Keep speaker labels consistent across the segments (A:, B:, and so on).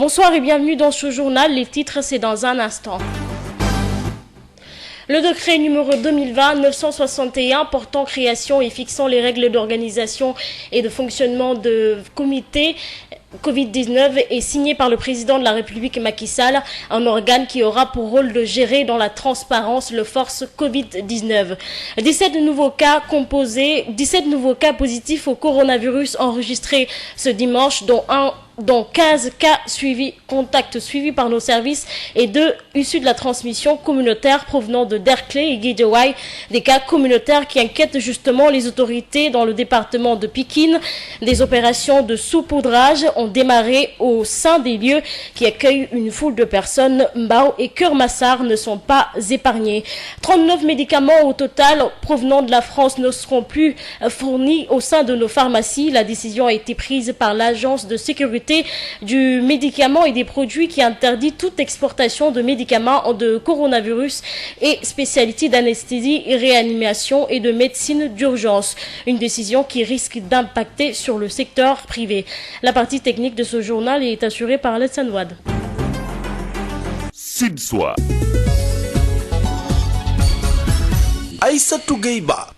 A: Bonsoir et bienvenue dans ce journal. Les titres, c'est dans un instant. Le décret numéro 2020-961 portant création et fixant les règles d'organisation et de fonctionnement de comités Covid-19 est signé par le président de la République Macky Sall, un organe qui aura pour rôle de gérer dans la transparence le force Covid-19. 17 nouveaux cas positifs au coronavirus enregistrés ce dimanche, dont 15 cas contacts suivis par nos services et 2 issus de la transmission communautaire provenant de Derklé et Guédiawaye, des cas communautaires qui inquiètent justement les autorités dans le département de Pikine. Des opérations de saupoudrage ont démarré au sein des lieux qui accueillent une foule de personnes. Mbao et Kermassar ne sont pas épargnés. 39 médicaments au total provenant de la France ne seront plus fournis au sein de nos pharmacies. La décision a été prise par l'Agence de sécurité du médicament et des produits qui interdit toute exportation de médicaments de coronavirus et spécialités d'anesthésie, réanimation et de médecine d'urgence. Une décision qui risque d'impacter sur le secteur privé. La partie technique de ce journal est assurée par Alassane Ouad.
B: Sidsoa. Aïssatou Gueiba.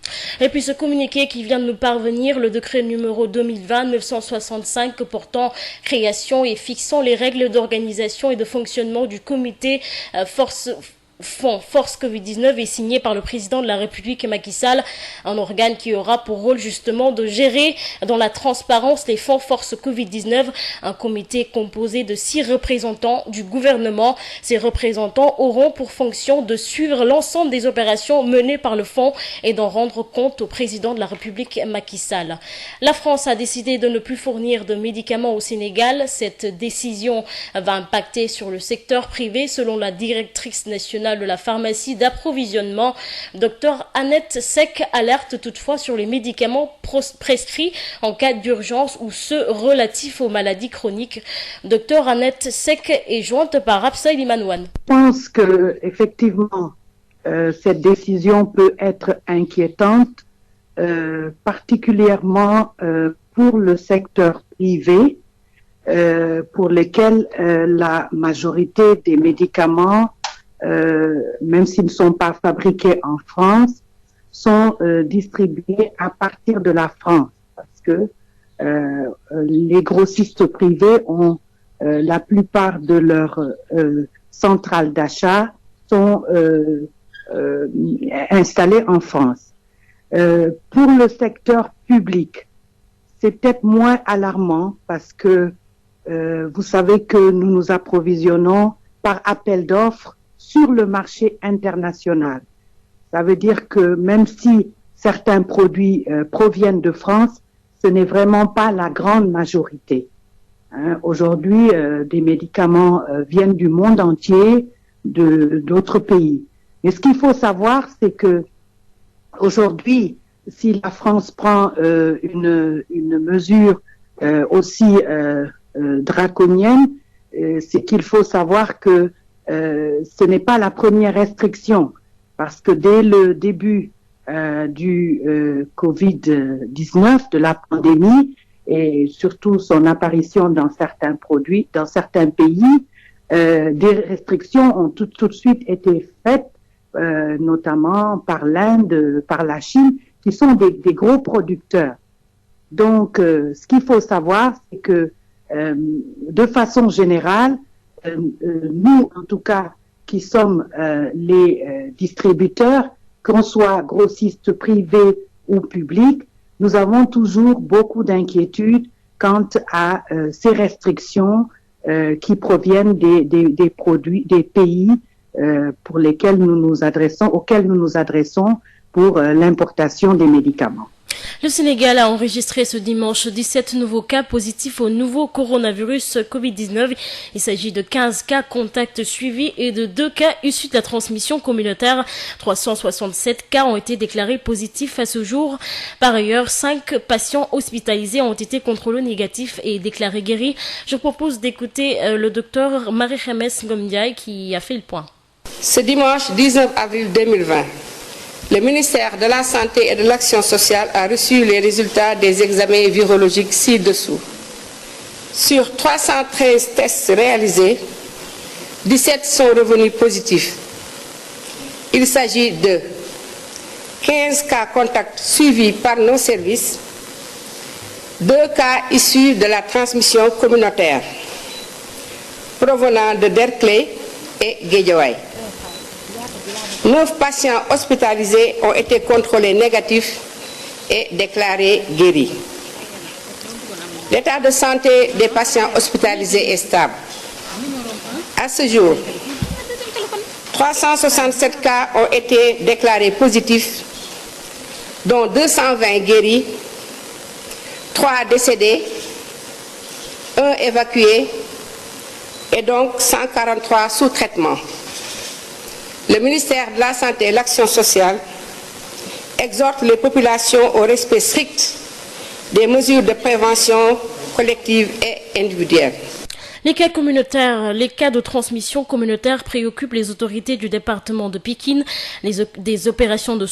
A: Et puis ce communiqué qui vient de nous parvenir, le décret numéro 2020-965 portant création et fixant les règles d'organisation et de fonctionnement du comité Force Covid-19 est signé par le président de la République Macky Sall, un organe qui aura pour rôle justement de gérer dans la transparence les fonds Force Covid-19, un comité composé de 6 représentants du gouvernement. Ces représentants auront pour fonction de suivre l'ensemble des opérations menées par le fonds et d'en rendre compte au président de la République Macky Sall. La France a décidé de ne plus fournir de médicaments au Sénégal. Cette décision va impacter sur le secteur privé selon la directrice nationale de la pharmacie d'approvisionnement. Dr Annette Sek alerte toutefois sur les médicaments prescrits en cas d'urgence ou ceux relatifs aux maladies chroniques. Dr Annette Sek est jointe par Absa Limanouane.
C: Je pense que effectivement cette décision peut être inquiétante, particulièrement pour le secteur privé, pour lesquels la majorité des médicaments, même s'ils ne sont pas fabriqués en France, sont distribués à partir de la France, parce que les grossistes privés ont la plupart de leurs centrales d'achat sont installées en France. Pour le secteur public, c'est peut-être moins alarmant parce que vous savez que nous nous approvisionnons par appel d'offres sur le marché international. Ça veut dire que même si certains produits proviennent de France, ce n'est vraiment pas la grande majorité. Aujourd'hui, des médicaments viennent du monde entier, d'autres pays. Mais ce qu'il faut savoir, c'est que aujourd'hui, si la France prend une mesure aussi draconienne, c'est qu'il faut savoir que ce n'est pas la première restriction, parce que dès le début du Covid-19, de la pandémie, et surtout son apparition dans certains produits, dans certains pays, des restrictions ont tout de suite été faites, notamment par l'Inde, par la Chine, qui sont des gros producteurs. Donc, ce qu'il faut savoir, c'est que de façon générale, nous, en tout cas, qui sommes les distributeurs, qu'on soit grossistes privés ou publics, nous avons toujours beaucoup d'inquiétudes quant à ces restrictions qui proviennent des produits, des pays pour lesquels auxquels nous nous adressons pour l'importation des médicaments.
A: Le Sénégal a enregistré ce dimanche 17 nouveaux cas positifs au nouveau coronavirus Covid-19. Il s'agit de 15 cas contacts suivis et de 2 cas issus de la transmission communautaire. 367 cas ont été déclarés positifs à ce jour. Par ailleurs, 5 patients hospitalisés ont été contrôlés négatifs et déclarés guéris. Je propose d'écouter le docteur Marie-James Ngomdiaye qui a fait le point.
D: Ce dimanche 19 avril 2020, le ministère de la Santé et de l'Action sociale a reçu les résultats des examens virologiques ci-dessous. Sur 313 tests réalisés, 17 sont revenus positifs. Il s'agit de 15 cas contacts suivis par nos services, 2 cas issus de la transmission communautaire provenant de Derklé et Guédiawaye. 9 patients hospitalisés ont été contrôlés négatifs et déclarés guéris. L'état de santé des patients hospitalisés est stable. À ce jour, 367 cas ont été déclarés positifs, dont 220 guéris, 3 décédés, 1 évacué et donc 143 sous traitement. Le ministère de la Santé et de l'Action sociale exhorte les populations au respect strict des mesures de prévention collective et individuelle.
A: Les cas de transmission communautaire préoccupent les autorités du département de Pikine. Des opérations de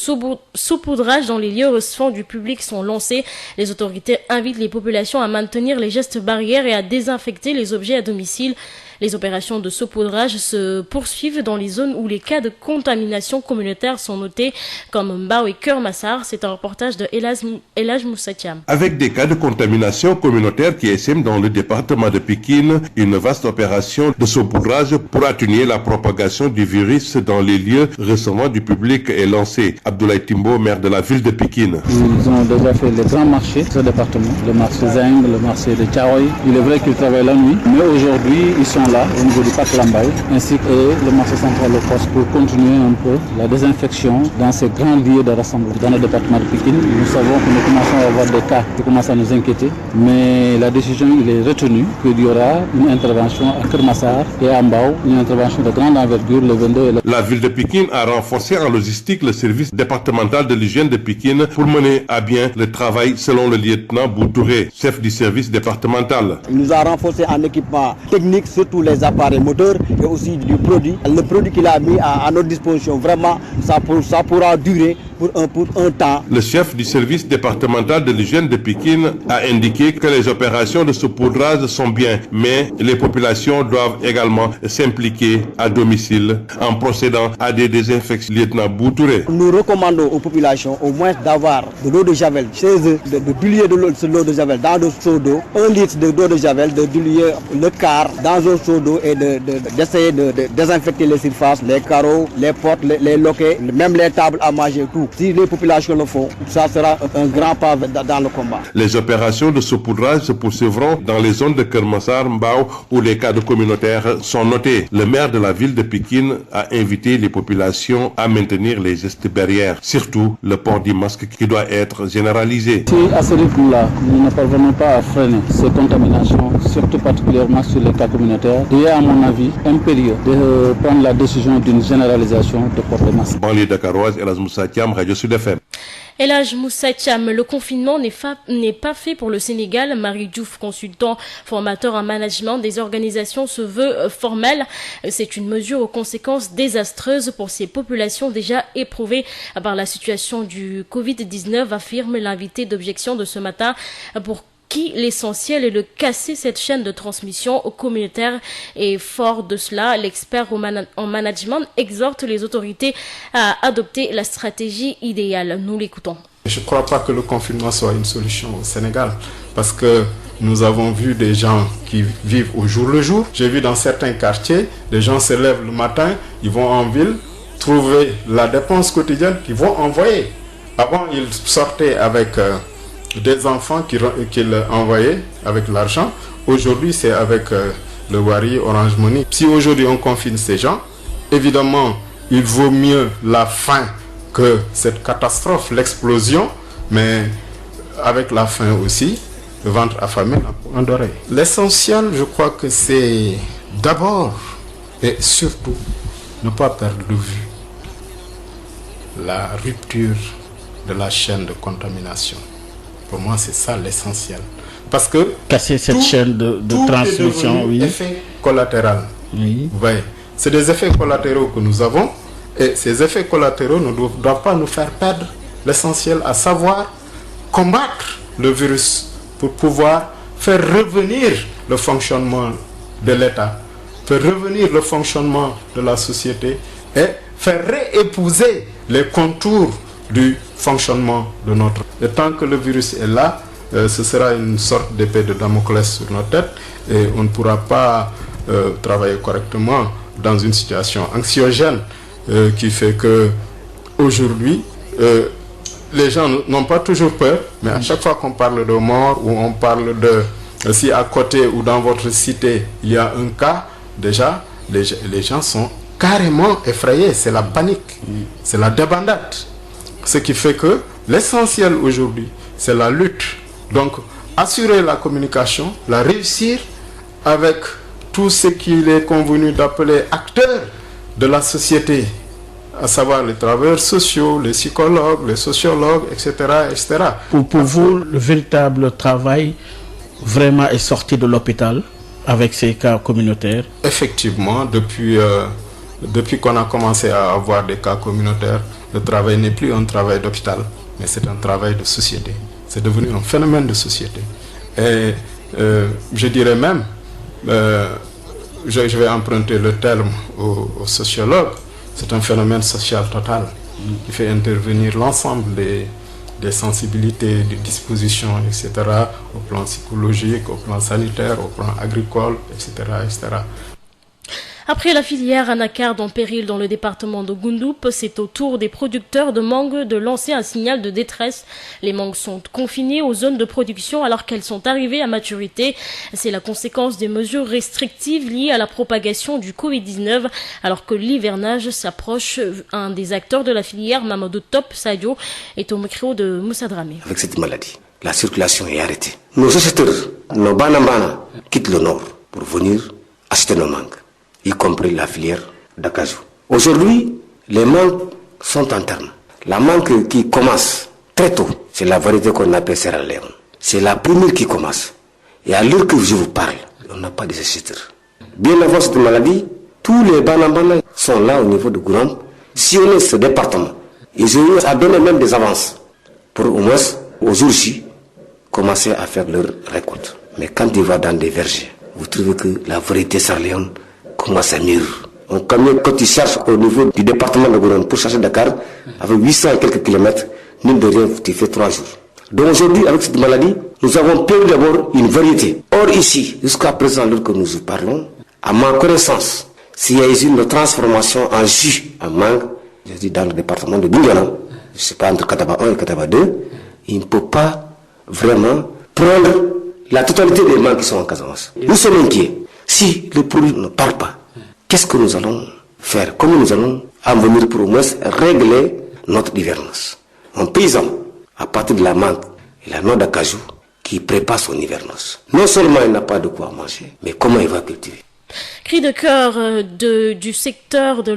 A: saupoudrage dans les lieux recevant du public sont lancées. Les autorités invitent les populations à maintenir les gestes barrières et à désinfecter les objets à domicile. Les opérations de saupoudrage se poursuivent dans les zones où les cas de contamination communautaire sont notés, comme Mbao et Kermassar. C'est un reportage de Elhaj Moussatiam.
E: Avec des cas de contamination communautaire qui essaiment dans le département de Pikine, une vaste opération de saupoudrage pour atténuer la propagation du virus dans les lieux recevant du public est lancée. Abdoulaye Timbo, maire de la ville de Pikine.
F: Ils ont déjà fait les grands marchés de ce département, le marché Zeng, le marché de Tchaoui. Il est vrai qu'ils travaillent la nuit, mais aujourd'hui, ils sont là au niveau du parc Lambaye, ainsi que le marché central au poste pour continuer un peu la désinfection dans ces grands lieux de rassemblement. Dans le département de Pikine, nous savons que nous commençons à avoir des cas qui commencent à nous inquiéter, mais la décision il est retenue qu'il y aura une intervention à Kermassar et à Mbao, une intervention de grande envergure le 22 et le...
E: La ville de Pikine a renforcé en logistique le service départemental de l'hygiène de Pikine pour mener à bien le travail selon le lieutenant Boutouré, chef du service départemental.
G: Il nous a renforcé en équipement technique, surtout les appareils moteurs et aussi du produit. Le produit qu'il a mis à notre disposition, vraiment, ça pourra durer pour un temps.
E: Le chef du service départemental de l'hygiène de Pikine a indiqué que les opérations de saupoudrage sont bien, mais les populations doivent également s'impliquer à domicile en procédant à des désinfections. Lieutenant Boutouré.
G: Nous recommandons aux populations au moins d'avoir de l'eau de javel chez eux, de diluer de l'eau de javel dans le seau d'eau, 1 litre d'eau de javel, de diluer le quart dans un seau d'eau et d'essayer de désinfecter les surfaces, les carreaux, les portes, les loquets, même les tables à manger, tout. Si les populations le font, ça sera un grand pas dans le combat.
E: Les opérations de saupoudrage se poursuivront dans les zones de Kermassar, Mbao, où les cas de communautaires sont notés. Le maire de la ville de Pikine a invité les populations à maintenir les gestes barrières, surtout le port du masque qui doit être généralisé.
F: Si à ce rythme-là, nous ne parvenons pas à freiner ces contaminations, surtout particulièrement sur les cas communautaires, il est à mon avis impérieux de prendre la décision d'une généralisation de port de masque.
E: Banlieue dakaroise, Elhaj Moussatiam, Radio Sud FM.
A: Elhaj Moussatiam, le confinement n'est pas fait pour le Sénégal. Marie Diouf, consultant formateur en management des organisations, se veut formelle. C'est une mesure aux conséquences désastreuses pour ces populations déjà éprouvées par la situation du Covid-19, affirme l'invité d'objection de ce matin, pour qui l'essentiel est de casser cette chaîne de transmission communautaire. Et fort de cela, l'expert en management exhorte les autorités à adopter la stratégie idéale. Nous l'écoutons.
H: Je ne crois pas que le confinement soit une solution au Sénégal, parce que nous avons vu des gens qui vivent au jour le jour. J'ai vu dans certains quartiers, des gens se lèvent le matin, ils vont en ville, trouver la dépense quotidienne qu'ils vont envoyer. Avant, ils sortaient avec des enfants qu'ils envoyaient avec l'argent. Aujourd'hui, c'est avec le Wari, Orange Money. Si aujourd'hui on confine ces gens, évidemment, il vaut mieux la faim que cette catastrophe, l'explosion, mais avec la faim aussi, le ventre affamé, la peau endorée. L'essentiel, je crois que c'est d'abord et surtout ne pas perdre de vue la rupture de la chaîne de contamination. Pour moi, c'est ça l'essentiel. Parce que
F: casser cette chaîne de transmission, oui.
H: Effet collatéral.
F: Oui.
H: Vous voyez, c'est des effets collatéraux que nous avons, et ces effets collatéraux ne doivent pas nous faire perdre l'essentiel, à savoir combattre le virus pour pouvoir faire revenir le fonctionnement de l'État, faire revenir le fonctionnement de la société et faire réépouser les contours du fonctionnement de notre. Et tant que le virus est là, ce sera une sorte d'épée de Damoclès sur nos têtes et on ne pourra pas travailler correctement dans une situation anxiogène qui fait que aujourd'hui les gens n'ont pas toujours peur, mais à chaque fois qu'on parle de mort ou on parle de si à côté ou dans votre cité il y a un cas, déjà les gens sont carrément effrayés, c'est la panique, c'est la débandade. Ce qui fait que l'essentiel aujourd'hui, c'est la lutte. Donc, assurer la communication, la réussir avec tout ce qu'il est convenu d'appeler acteurs de la société, à savoir les travailleurs sociaux, les psychologues, les sociologues, etc. etc.
I: Pour vous, le véritable travail vraiment est sorti de l'hôpital avec ces cas communautaires?
H: Effectivement, depuis qu'on a commencé à avoir des cas communautaires, le travail n'est plus un travail d'hôpital, mais c'est un travail de société. C'est devenu un phénomène de société. Et je dirais même, je vais emprunter le terme aux sociologues, c'est un phénomène social total qui fait intervenir l'ensemble des sensibilités, des dispositions, etc., au plan psychologique, au plan sanitaire, au plan agricole, etc., etc.
A: Après la filière anacarde en péril dans le département de Goundoup, c'est au tour des producteurs de mangue de lancer un signal de détresse. Les mangues sont confinées aux zones de production alors qu'elles sont arrivées à maturité. C'est la conséquence des mesures restrictives liées à la propagation du Covid-19 alors que l'hivernage s'approche. Un des acteurs de la filière, Mamadou Top Sadio, est au micro de Moussa Dramé.
J: Avec cette maladie, la circulation est arrêtée. Nos acheteurs, nos banambana, quittent le nord pour venir acheter nos mangues, y compris la filière d'acajou. Aujourd'hui, les mangues sont en terme. La mangue qui commence très tôt, c'est la variété qu'on appelle Sierra Leone. C'est la première qui commence. Et à l'heure que je vous parle, on n'a pas de acheteurs. Bien avant cette maladie, tous les banambana sont là au niveau de Gouramp, sillonner ce département. Ils ont eu à donner même des avances pour au moins, aujourd'hui, commencer à faire leur récolte. Mais quand tu vas dans des vergers, vous trouvez que la variété Sierra Leone commence à mûrir. Un camion, quand tu cherches au niveau du département de Gouramp pour chercher Dakar, avec 800 et quelques kilomètres, mine de rien, tu fais 3 jours. Donc aujourd'hui, avec cette maladie, nous avons perdu d'abord une variété. Or ici, jusqu'à présent, lorsque nous vous parlons, à ma connaissance, s'il y a eu une transformation en jus, en mangue, je dis dans le département de Bignona, je ne sais pas, entre Kataba 1 et Kataba 2, il ne peut pas vraiment prendre la totalité des mangues qui sont en Casamance. Nous sommes inquiets. Si le produit ne part pas, qu'est-ce que nous allons faire? Comment nous allons en venir pour au moins régler notre hivernage? Un paysan, à partir de la mangue et la noix d'acajou, qui prépare son hivernage. Non seulement il n'a pas de quoi manger, mais comment il va cultiver?
A: Cri de cœur du secteur de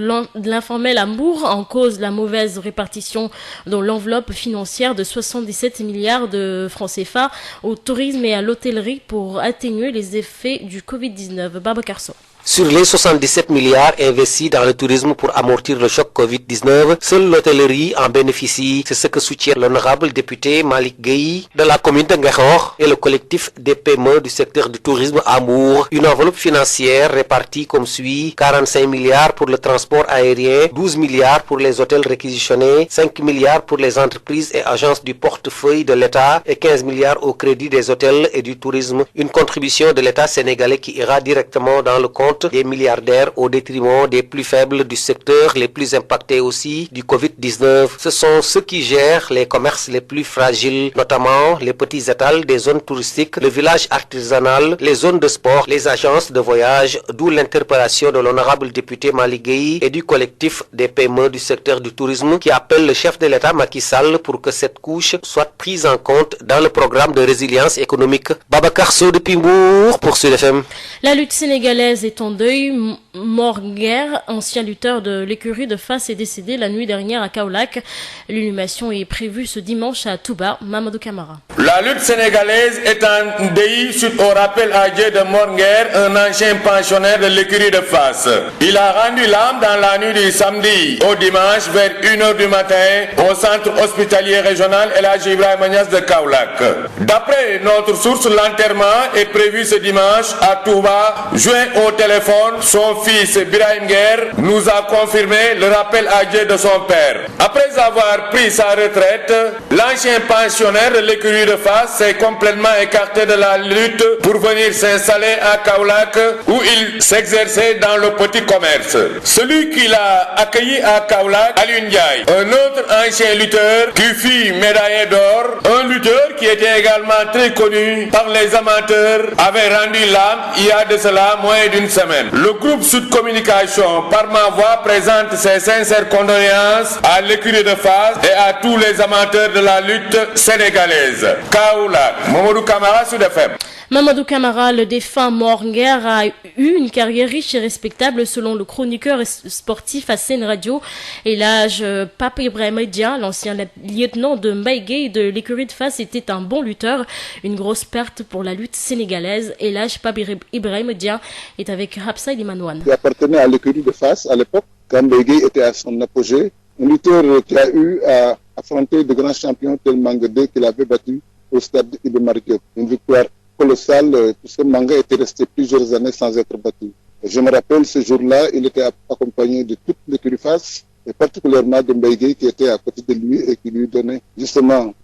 A: l'informel à Mbour en cause la mauvaise répartition de l'enveloppe financière de 77 milliards de francs CFA au tourisme et à l'hôtellerie pour atténuer les effets du Covid-19. Babacar Sow.
K: Sur les 77 milliards investis dans le tourisme pour amortir le choc Covid-19, seule l'hôtellerie en bénéficie. C'est ce que soutient l'honorable député Malik Gueye de la commune de Ngahor et le collectif des PME du secteur du tourisme à Mbour. Une enveloppe financière répartie comme suit: 45 milliards pour le transport aérien, 12 milliards pour les hôtels réquisitionnés, 5 milliards pour les entreprises et agences du portefeuille de l'État et 15 milliards au crédit des hôtels et du tourisme. Une contribution de l'État sénégalais qui ira directement dans le compte des milliardaires au détriment des plus faibles du secteur, les plus impactés aussi du Covid-19. Ce sont ceux qui gèrent les commerces les plus fragiles, notamment les petits étals des zones touristiques, le village artisanal, les zones de sport, les agences de voyage, d'où l'interpellation de l'honorable député Malik Gueye et du collectif des PME du secteur du tourisme qui appelle le chef de l'État Macky Sall pour que cette couche soit prise en compte dans le programme de résilience économique. Babacar Sow depuis Mbour pour Sud FM.
A: La lutte sénégalaise est en deuil. Mort Guerre, ancien lutteur de l'écurie de femmes Fass est décédé la nuit dernière à Kaolack. L'inhumation est prévue ce dimanche à Touba. Mamadou Camara.
L: La lutte sénégalaise est en deuil suite au rappel à Dieu de Mor Nguer, un ancien pensionnaire de l'écurie de Fass. Il a rendu l'âme dans la nuit du samedi au dimanche vers 1h du matin au centre hospitalier régional El Hadji Ibrahima Niass de Kaolack. D'après notre source, l'enterrement est prévu ce dimanche à Touba. Joint au téléphone, son fils Birahim Nguer nous a confirmé le rappel à Dieu de son père. Après avoir pris sa retraite, l'ancien pensionnaire de l'écurie de Fass s'est complètement écarté de la lutte pour venir s'installer à Kaolack où il s'exerçait dans le petit commerce. Celui qui l'a accueilli à Kaolack, Alioune Ndiaye, un autre ancien lutteur qui fut médaillé d'or, un lutteur qui était également très connu par les amateurs, avait rendu l'âme il y a de cela moins d'une semaine. Le groupe Sud Communication, par ma voix, présente ses sincères condoléances à l'écurie de Fass et à tous les amateurs de la lutte sénégalaise. Kaolack, Mamadou Camara, Sud FM.
A: Mamadou Camara, le défunt Mor Nguer, a eu une carrière riche et respectable selon le chroniqueur sportif à Sen Radio. Et l'âge Pape Ibrahima Dia, l'ancien lieutenant de Mbaye Gueye de l'écurie de Fass, était un bon lutteur. Une grosse perte pour la lutte sénégalaise. Et l'âge Pape Ibrahima Dia est avec Rapsa Limanouane.
M: Il appartenait à l'écurie de Fass à l'époque, quand Mbaye Gueye était à son apogée. Un lutteur qui a eu à affronter de grands champions tels Manguedé qu'il avait battu au stade Iba Mar Diop. Une victoire colossale, puisque Manga était resté plusieurs années sans être battu. Et je me rappelle, ce jour-là, il était accompagné de toute l'écurie Fass, et particulièrement de Mbaye Gueye qui était à côté de lui et qui lui donnait justement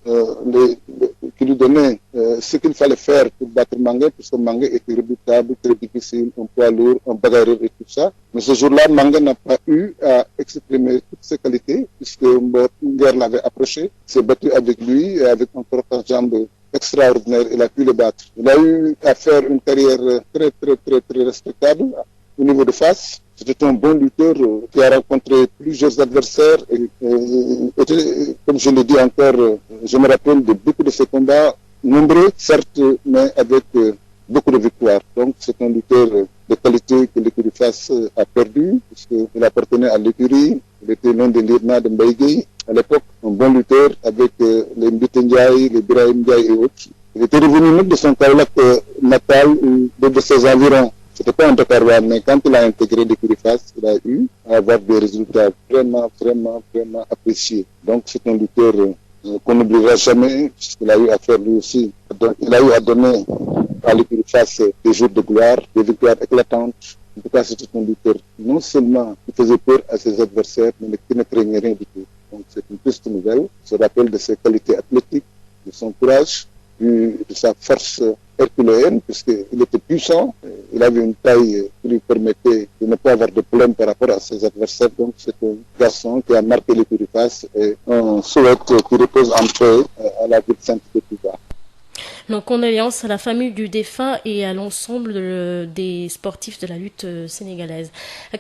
M: ce qu'il fallait faire pour battre Manga, puisque Manga était redoutable, très difficile, un poids lourd, un bagarreur et tout ça. Mais ce jour-là, Manga n'a pas eu à exprimer toutes ses qualités, puisque Nguer l'avait approché, s'est battu avec lui et avec un corps jambe extraordinaire, il a pu le battre. Il a eu à faire une carrière très respectable au niveau de Fass. C'était un bon lutteur qui a rencontré plusieurs adversaires et comme je le dis encore, je me rappelle de beaucoup de ses combats, nombreux certes, mais avec beaucoup de victoires. Donc c'est un lutteur de qualité que l'écurie Fass a perdu, puisqu'il appartenait à l'écurie. Il était l'un des lieutenants de Mbaye Gueye à l'époque, un bon lutteur avec les Mbite Ndiaye, les Birahim Ndiaye et autres. Il était revenu même de son Kaolack natal ou de ses environs. C'était pas un Dakarois, mais quand il a intégré l'écurie Fass, il a eu à avoir des résultats vraiment appréciés. Donc c'est un lutteur qu'on n'oubliera jamais, puisqu'il a eu à faire lui aussi. Il a eu à donner à l'écurie Fass des jours de gloire, des victoires éclatantes. En tout cas, c'était un lutteur non seulement qui faisait peur à ses adversaires, mais qui ne craignait rien du tout. Donc c'est une triste nouvelle. Je rappelle de ses qualités athlétiques, de son courage, de sa force herculéenne, puisqu'il était puissant. Il avait une taille qui lui permettait de ne pas avoir de problème par rapport à ses adversaires. Donc c'est un garçon qui a marqué l'écurie Fass et on souhaite qu'il repose en paix à la ville sainte de Touba.
A: Nos condoléances à la famille du défunt et à l'ensemble des sportifs de la lutte sénégalaise.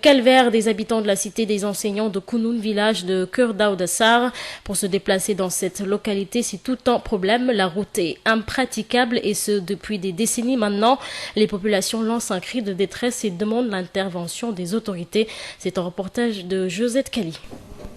A: Calvaire des habitants de la cité des enseignants de Kounoun, village de Keur Daouda-Sarr. Pour se déplacer dans cette localité, c'est tout un problème. La route est impraticable et ce depuis des décennies maintenant. Les populations lancent un cri de détresse et demandent l'intervention des autorités. C'est un reportage de Josette Kali.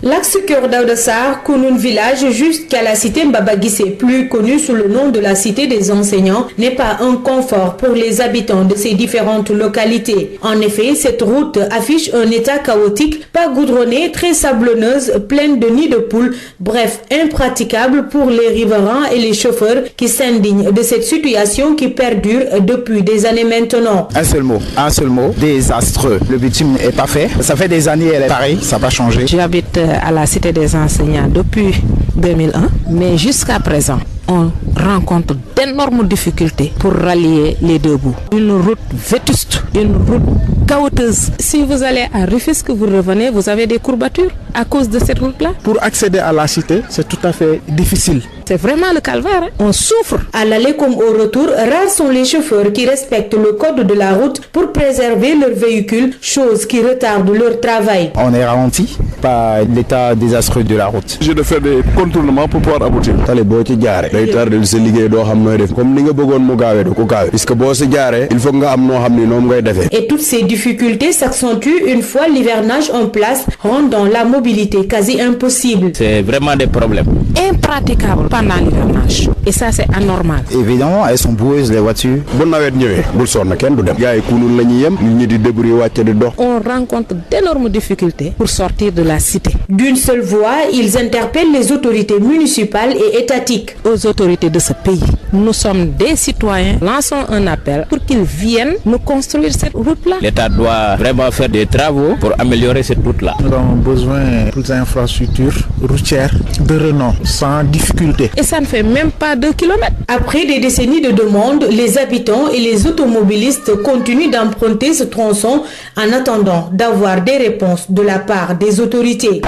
N: L'axe Keur Daouda-Sarr, Kounoun village jusqu'à la cité Mbaba Guissé, plus connue sous le nom de la cité des enseignants, n'est pas un confort pour les habitants de ces différentes localités. En effet, cette route affiche un état chaotique, pas goudronnée, très sablonneuse, pleine de nids de poules, bref, impraticable pour les riverains et les chauffeurs qui s'indignent de cette situation qui perdure depuis des années maintenant.
O: Un seul mot, désastreux. Le bitume n'est pas fait. Ça fait des années, elle est pareille, ça n'a pas changé.
P: J'habite à la cité des enseignants depuis 2001, mais jusqu'à présent, on rencontre d'énormes difficultés pour rallier les deux bouts. Une route vétuste, une route chaoteuse. Si vous allez à Rufisque, vous revenez, vous avez des courbatures à cause de cette route-là.
O: Pour accéder à la cité, c'est tout à fait difficile.
P: C'est vraiment le calvaire, hein. On souffre.
N: À l'aller comme au retour, rares sont les chauffeurs qui respectent le code de la route pour préserver leur véhicule, chose qui retarde leur travail.
O: On est ralenti par l'état désastreux de la route.
Q: J'ai de faire des contournements pour pouvoir aboutir.
O: Les boîtes garées, les tards de
Q: jël sa liggéey doo xam nooy def comme ni nga bëggoon mu gaawee du ko gaawee puisque boo si jaaree il faut nga am noo xam ni noonu ngay defee.
N: Et toutes ces difficultés s'accentuent une fois l'hivernage en place, rendant la mobilité quasi impossible.
F: C'est vraiment des problèmes
P: impraticables pendant l'hivernage. Et ça, c'est anormal.
O: Évidemment, elles sont boueuses les voitures.
Q: bu nawet ñëwee bul sonn kenn du dem. gars yi kunul la ñuy yem nit ñi di débrouiller wàcce di dox.
P: On rencontre d'énormes difficultés pour sortir de la cité.
N: D'une seule voix, ils interpellent les autorités municipales et étatiques.
P: Aux autorités de ce pays, nous sommes des citoyens. Lançons un appel pour qu'ils viennent nous construire cette route-là.
F: L'État doit vraiment faire des travaux pour améliorer cette route-là.
O: Nous avons besoin de plus d'infrastructures routières de renom, sans difficulté.
P: Et ça ne fait même pas 2 kilomètres.
N: Après des décennies de demandes, les habitants et les automobilistes continuent d'emprunter ce tronçon en attendant d'avoir des réponses de la part des autorités.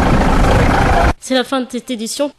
A: C'est la fin de cette édition.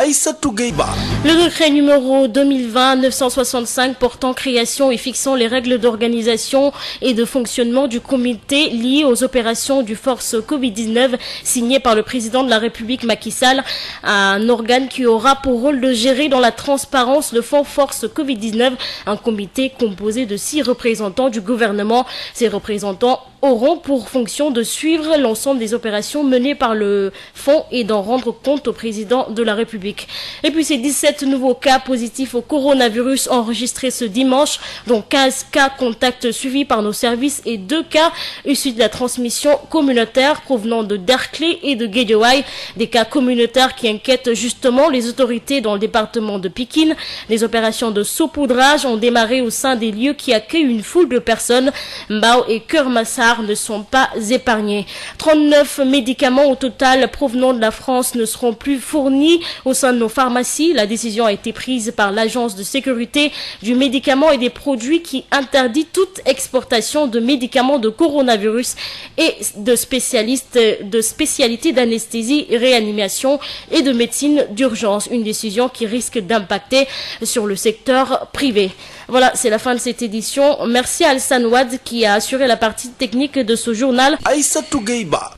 B: Aïssatou Gueye-Ba.
A: Le décret numéro 2020-965 portant création et fixant les règles d'organisation et de fonctionnement du comité lié aux opérations du Force Covid-19 signé par le président de la République Macky Sall, un organe qui aura pour rôle de gérer dans la transparence le fonds Force Covid-19, un comité composé de 6 représentants du gouvernement. Ces représentants auront pour fonction de suivre l'ensemble des opérations menées par le fonds et d'en rendre compte au président de la République. Et puis ces 17 nouveaux cas positifs au coronavirus enregistrés ce dimanche, dont 15 cas contacts suivis par nos services et 2 cas issus de la transmission communautaire provenant de Derklé et de Guédiawaye. Des cas communautaires qui inquiètent justement les autorités dans le département de Pikine. Les opérations de saupoudrage ont démarré au sein des lieux qui accueillent une foule de personnes. Mbao et Keur Massar ne sont pas épargnés. 39 médicaments au total provenant de la France ne seront plus fournis au sein de nos pharmacies. La décision a été prise par l'Agence de sécurité du médicament et des produits qui interdit toute exportation de médicaments de coronavirus et de spécialités d'anesthésie, réanimation et de médecine d'urgence. Une décision qui risque d'impacter sur le secteur privé. Voilà, c'est la fin de cette édition. Merci à Alsan Wad qui a assuré la partie technique de ce journal.
B: Aïssatou Gueye-Ba.